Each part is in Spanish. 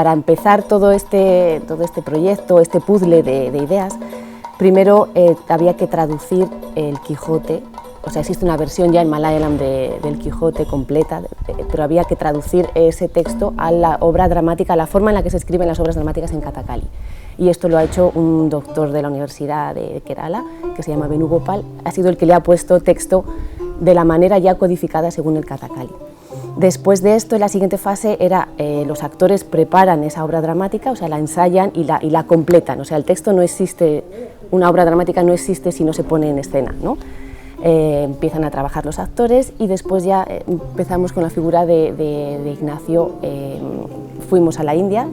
para empezar todo este proyecto, este puzzle de ideas, primero había que traducir el Quijote. O sea, existe una versión ya en Malayalam del Quijote completa, pero había que traducir ese texto a la obra dramática, a la forma en la que se escriben las obras dramáticas en Kathakali. Y esto lo ha hecho un doctor de la Universidad de Kerala, que se llama Venugopal, ha sido el que le ha puesto texto de la manera ya codificada según el Kathakali. Después de esto, la siguiente fase era los actores preparan esa obra dramática, o sea, la ensayan y la completan. O sea, el texto no existe, una obra dramática no existe si no se pone en escena, ¿no? Empiezan a trabajar los actores y después ya empezamos con la figura de Ignacio. Fuimos a la India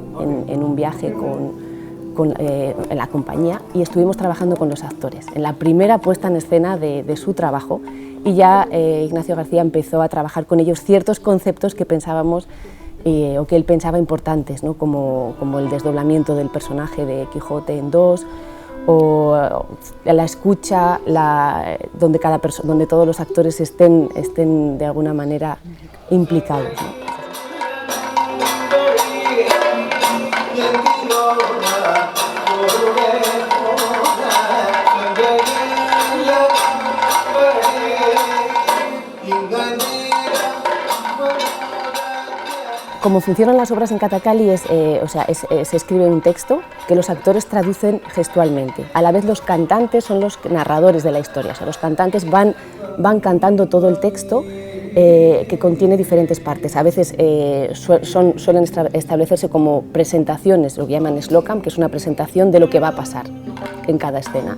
en un viaje en la compañía y estuvimos trabajando con los actores en la primera puesta en escena de su trabajo, y ya Ignacio García empezó a trabajar con ellos ciertos conceptos que pensábamos o que él pensaba importantes, ¿no? como el desdoblamiento del personaje de Quijote en dos, o la escucha, donde todos los actores estén de alguna manera implicados, ¿no? Como funcionan las obras en Kathakali se escribe un texto que los actores traducen gestualmente. A la vez los cantantes son los narradores de la historia, o sea, los cantantes van cantando todo el texto que contiene diferentes partes. A veces suelen establecerse como presentaciones, lo que llaman slokam, que es una presentación de lo que va a pasar en cada escena.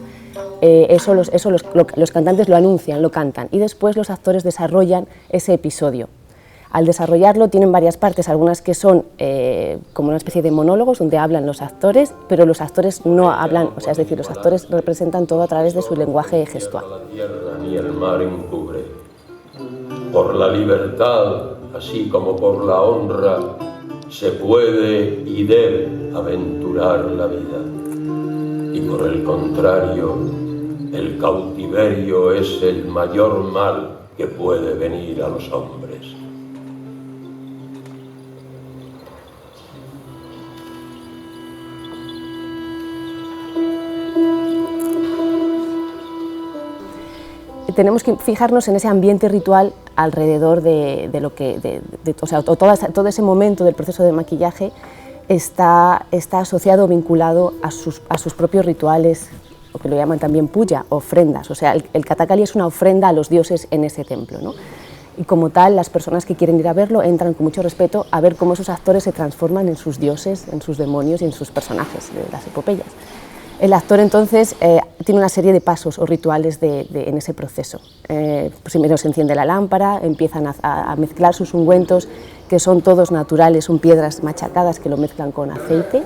Los cantantes lo anuncian, lo cantan, y después los actores desarrollan ese episodio. Al desarrollarlo tienen varias partes, algunas que son como una especie de monólogos donde hablan los actores, pero los actores no hablan, o sea, es decir, los actores representan todo a través de su lenguaje gestual. La tierra ni el mar encubre. Por la libertad, así como por la honra, se puede y debe aventurar la vida. Y por el contrario, el cautiverio es el mayor mal que puede venir a los hombres. Tenemos que fijarnos en ese ambiente ritual alrededor todo ese momento del proceso de maquillaje está asociado o vinculado a sus propios rituales, o que lo llaman también puya, ofrendas. O sea, el Kathakali es una ofrenda a los dioses en ese templo, ¿no? Y como tal, las personas que quieren ir a verlo entran con mucho respeto a ver cómo esos actores se transforman en sus dioses, en sus demonios y en sus personajes de las epopeyas. El actor entonces tiene una serie de pasos o rituales en ese proceso. Primero se enciende la lámpara, empiezan a mezclar sus ungüentos, que son todos naturales, son piedras machacadas que lo mezclan con aceite,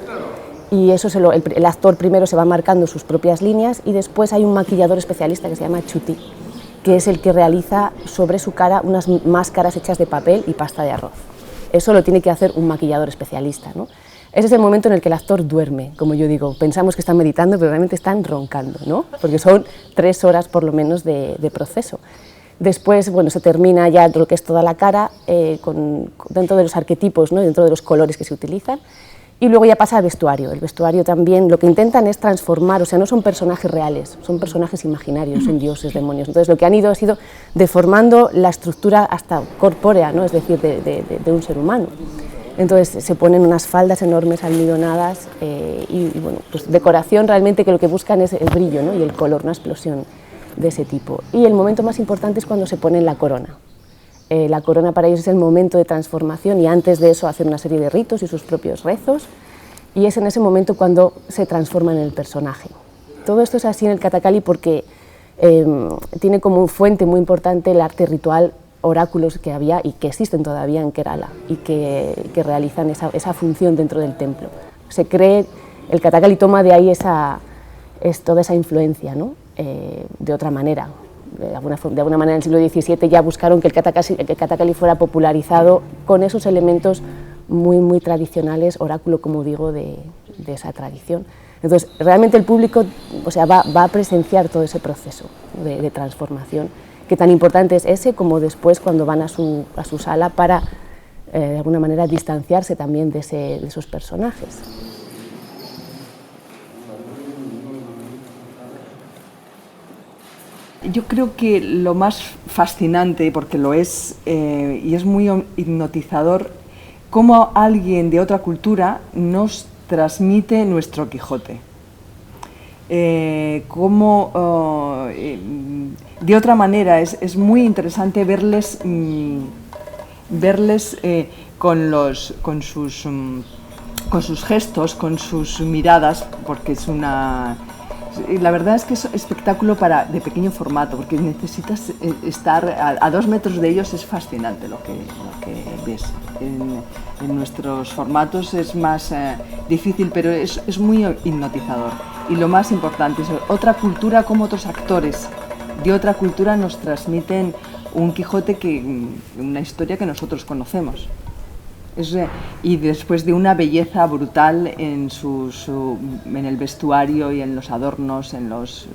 y eso el actor primero se va marcando sus propias líneas, y después hay un maquillador especialista que se llama Chuti, que es el que realiza sobre su cara unas máscaras hechas de papel y pasta de arroz. Eso lo tiene que hacer un maquillador especialista, ¿no? Ese es el momento en el que el actor duerme, como yo digo. Pensamos que están meditando, pero realmente están roncando, ¿no? Porque son 3 horas por lo menos de proceso. Después, bueno, se termina ya lo que es toda la cara, dentro de los arquetipos, ¿no? Dentro de los colores que se utilizan, y luego ya pasa al vestuario. El vestuario también lo que intentan es transformar, o sea, no son personajes reales, son personajes imaginarios, son dioses, demonios. Entonces lo que han ido ha sido deformando la estructura hasta corpórea, ¿no? Es decir, de un ser humano. Entonces se ponen unas faldas enormes almidonadas y bueno, pues decoración realmente que lo que buscan es el brillo, ¿no? Y el color, una explosión de ese tipo. Y el momento más importante es cuando se ponen la corona. La corona para ellos es el momento de transformación, y antes de eso hacen una serie de ritos y sus propios rezos, y es en ese momento cuando se transforman en el personaje. Todo esto es así en el Kathakali porque tiene como fuente muy importante el arte ritual, oráculos que había y que existen todavía en Kerala y que realizan esa función dentro del templo. Se cree, el Kathakali toma de ahí toda esa influencia, ¿no? De otra manera. De alguna manera en el siglo XVII ya buscaron que el Kathakali fuera popularizado con esos elementos muy, muy tradicionales, oráculo, como digo, de esa tradición. Entonces, realmente el público, o sea, va a presenciar todo ese proceso de transformación, que tan importante es ese como después cuando van a su sala para de alguna manera distanciarse también de esos personajes. Yo creo que lo más fascinante, porque lo es, y es muy hipnotizador, cómo alguien de otra cultura nos transmite nuestro Quijote. Cómo, de otra manera, es muy interesante verles con sus gestos, con sus miradas, porque es una... La verdad es que es un espectáculo de pequeño formato, porque necesitas estar a 2 metros de ellos. Es fascinante lo que ves. En nuestros formatos es más difícil, pero es muy hipnotizador. Y lo más importante es otra cultura, como otros actores de otra cultura nos transmiten un Quijote, una historia que nosotros conocemos. Y después de una belleza brutal en el vestuario y en los adornos, en los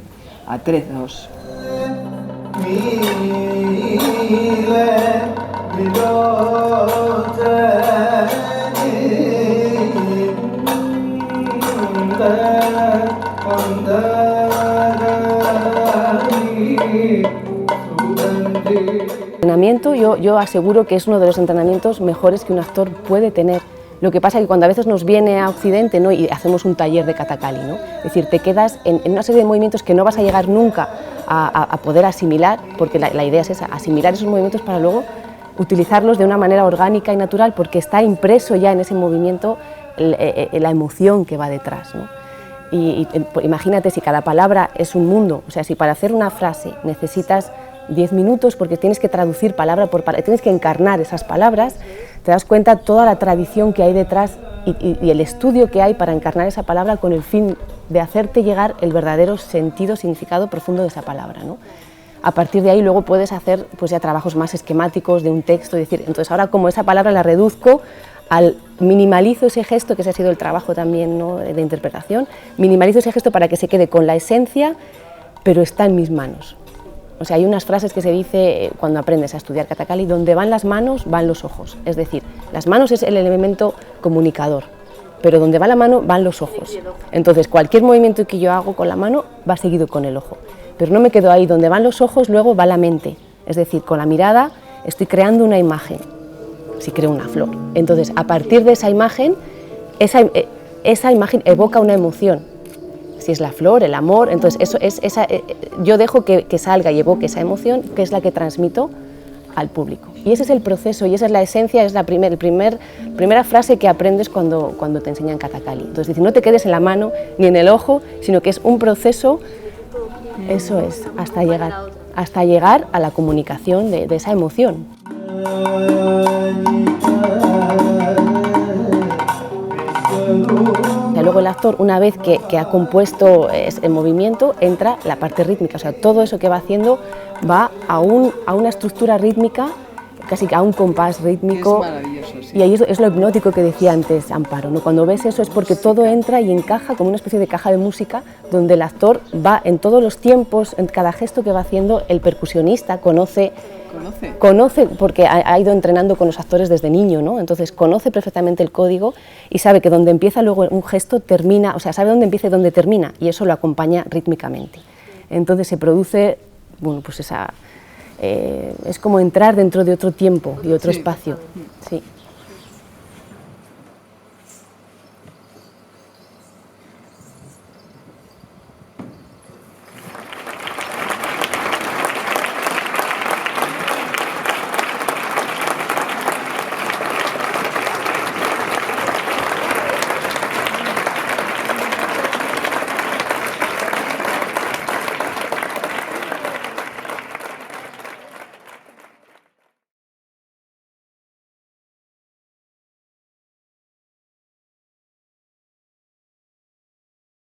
atrezos. Entrenamiento, yo aseguro que es uno de los entrenamientos mejores que un actor puede tener. Lo que pasa es que cuando a veces nos viene a Occidente, ¿no?, y hacemos un taller de Kathakali, ¿no?, es decir, te quedas en una serie de movimientos que no vas a llegar nunca a poder asimilar, porque la idea es esa, asimilar esos movimientos para luego utilizarlos de una manera orgánica y natural, porque está impreso ya en ese movimiento la emoción que va detrás, ¿no? Y imagínate si cada palabra es un mundo, o sea, si para hacer una frase necesitas 10 minutos porque tienes que traducir palabra por palabra, tienes que encarnar esas palabras, te das cuenta toda la tradición que hay detrás y el estudio que hay para encarnar esa palabra con el fin de hacerte llegar el verdadero sentido, significado profundo de esa palabra, ¿no? A partir de ahí luego puedes hacer pues ya trabajos más esquemáticos de un texto, y decir, entonces ahora como esa palabra la reduzco, minimalizo ese gesto, que ese ha sido el trabajo también, ¿no?, de interpretación, minimalizo ese gesto para que se quede con la esencia, pero está en mis manos. O sea, hay unas frases que se dice cuando aprendes a estudiar Kathakali: donde van las manos, van los ojos. Es decir, las manos es el elemento comunicador, pero donde va la mano, van los ojos. Entonces, cualquier movimiento que yo hago con la mano va seguido con el ojo. Pero no me quedo ahí, donde van los ojos, luego va la mente. Es decir, con la mirada estoy creando una imagen, si creo una flor. Entonces, a partir de esa imagen evoca una emoción. Si es la flor, el amor, entonces yo dejo que salga y evoque esa emoción, que es la que transmito al público. Y ese es el proceso, y esa es la esencia, es la primera frase que aprendes cuando te enseñan Kathakali. Entonces, decir, no te quedes en la mano ni en el ojo, sino que es un proceso, eso es, hasta llegar a la comunicación de esa emoción. Luego el actor, una vez que ha compuesto el movimiento, entra la parte rítmica, o sea, todo eso que va haciendo va a una estructura rítmica, casi a un compás rítmico. Es maravilloso, sí. Y ahí es lo hipnótico que decía antes Amparo, ¿no? Cuando ves eso es porque todo entra y encaja como una especie de caja de música, donde el actor va en todos los tiempos, en cada gesto que va haciendo. El percusionista conoce porque ha ido entrenando con los actores desde niño, ¿no? Entonces conoce perfectamente el código y sabe que donde empieza luego un gesto termina, o sea, sabe dónde empieza y dónde termina, y eso lo acompaña rítmicamente. Entonces se produce, bueno, pues es como entrar dentro de otro tiempo y otro espacio. Sí.